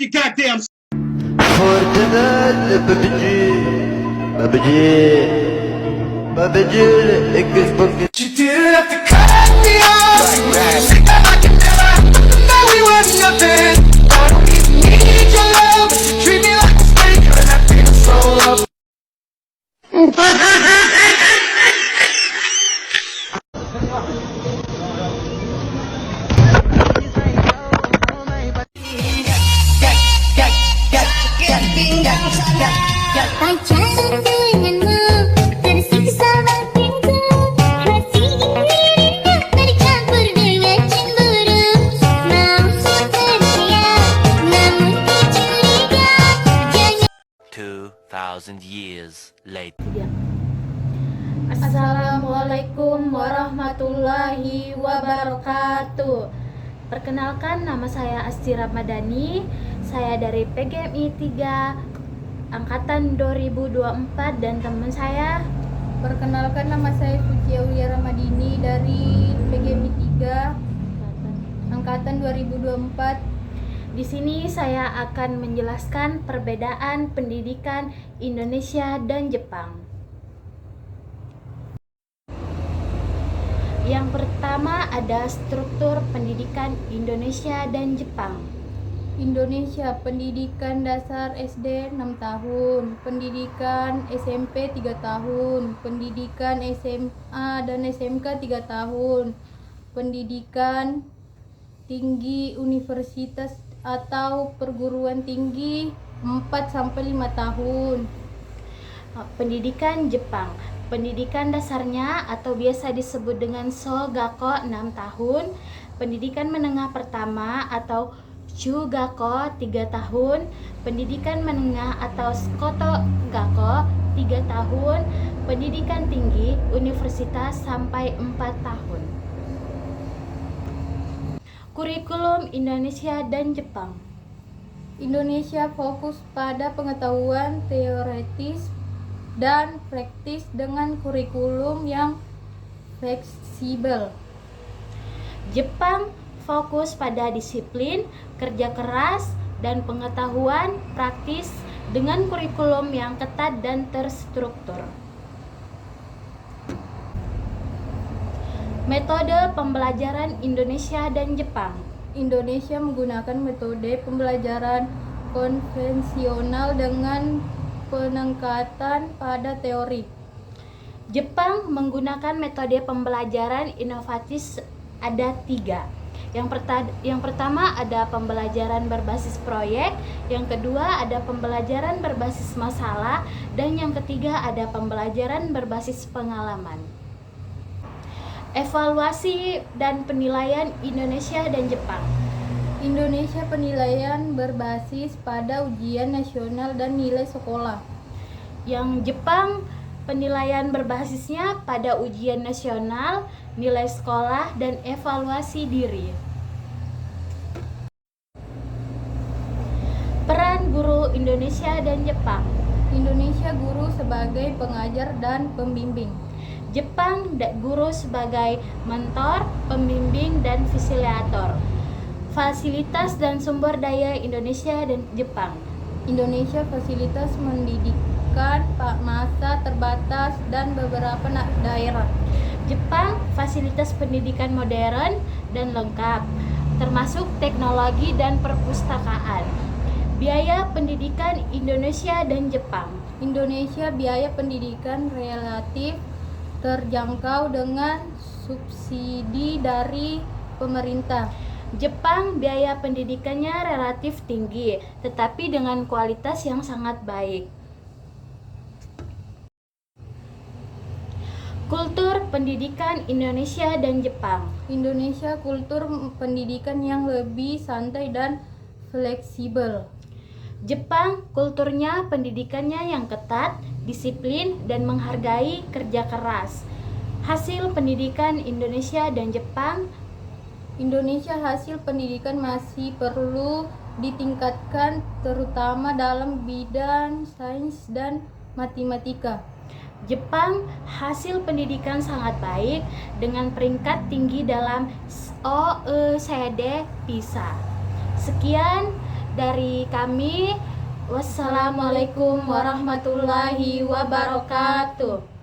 your goddamn. Fortnite PUBG एक Facebook You didn't have to cut me off. Say that I can never know we were nothing. I don't even need your love, but you treat me like a snake, and I feel so love. Pacaran denganmu tersiksa batinku, masih ingin tercampur dengan cemburu. Mau percaya, namun kecuriga, jangan. 2,000 years later. Assalamualaikum warahmatullahi wabarakatuh. Perkenalkan, nama saya Asti Ramadhani. Saya dari PGMI 3 Angkatan 2024 dan teman saya. Perkenalkan, nama saya Fuji Aulia Ramadini dari PGMI 3 Angkatan 2024. Di sini saya akan menjelaskan perbedaan pendidikan Indonesia dan Jepang. Yang pertama ada struktur pendidikan Indonesia dan Jepang. Indonesia, pendidikan dasar SD 6 tahun, pendidikan SMP 3 tahun, pendidikan SMA dan SMK 3 tahun, pendidikan tinggi universitas atau perguruan tinggi 4-5 tahun. Pendidikan Jepang, pendidikan dasarnya atau biasa disebut dengan Shogako 6 tahun, pendidikan menengah pertama atau Chugako 3 tahun, pendidikan menengah atau Skoto Gako 3 tahun, pendidikan tinggi universitas sampai 4 tahun. Kurikulum Indonesia dan Jepang. Indonesia fokus pada pengetahuan teoretis dan praktis dengan kurikulum yang fleksibel. Jepang fokus pada disiplin, kerja keras, dan pengetahuan praktis dengan kurikulum yang ketat dan terstruktur. Metode pembelajaran Indonesia dan Jepang. Indonesia menggunakan metode pembelajaran konvensional dengan peningkatan pada teori. Jepang menggunakan metode pembelajaran inovatif, ada 3. Yang pertama ada pembelajaran berbasis proyek, yang kedua ada pembelajaran berbasis masalah, dan yang ketiga ada pembelajaran berbasis pengalaman. Evaluasi dan penilaian Indonesia dan Jepang. Indonesia penilaian berbasis pada ujian nasional dan nilai sekolah. Yang Jepang penilaian berbasisnya pada ujian nasional, nilai sekolah, dan evaluasi diri. Peran guru Indonesia dan Jepang. Indonesia guru sebagai pengajar dan pembimbing. Jepang guru sebagai mentor, pembimbing, dan fasilitator. Fasilitas dan sumber daya Indonesia dan Jepang. Indonesia fasilitas pendidikan masa terbatas dan beberapa daerah. Jepang fasilitas pendidikan modern dan lengkap, termasuk teknologi dan perpustakaan. Biaya pendidikan Indonesia dan Jepang. Indonesia biaya pendidikan relatif terjangkau dengan subsidi dari pemerintah. Jepang biaya pendidikannya relatif tinggi, tetapi dengan kualitas yang sangat baik. Kultur pendidikan Indonesia dan Jepang. Indonesia kultur pendidikan yang lebih santai dan fleksibel. Jepang kulturnya pendidikannya yang ketat, disiplin, dan menghargai kerja keras. Hasil pendidikan Indonesia dan Jepang. Indonesia hasil pendidikan masih perlu ditingkatkan, terutama dalam bidang sains dan matematika. Jepang hasil pendidikan sangat baik dengan peringkat tinggi dalam OECD PISA. Sekian dari kami. Wassalamualaikum warahmatullahi wabarakatuh.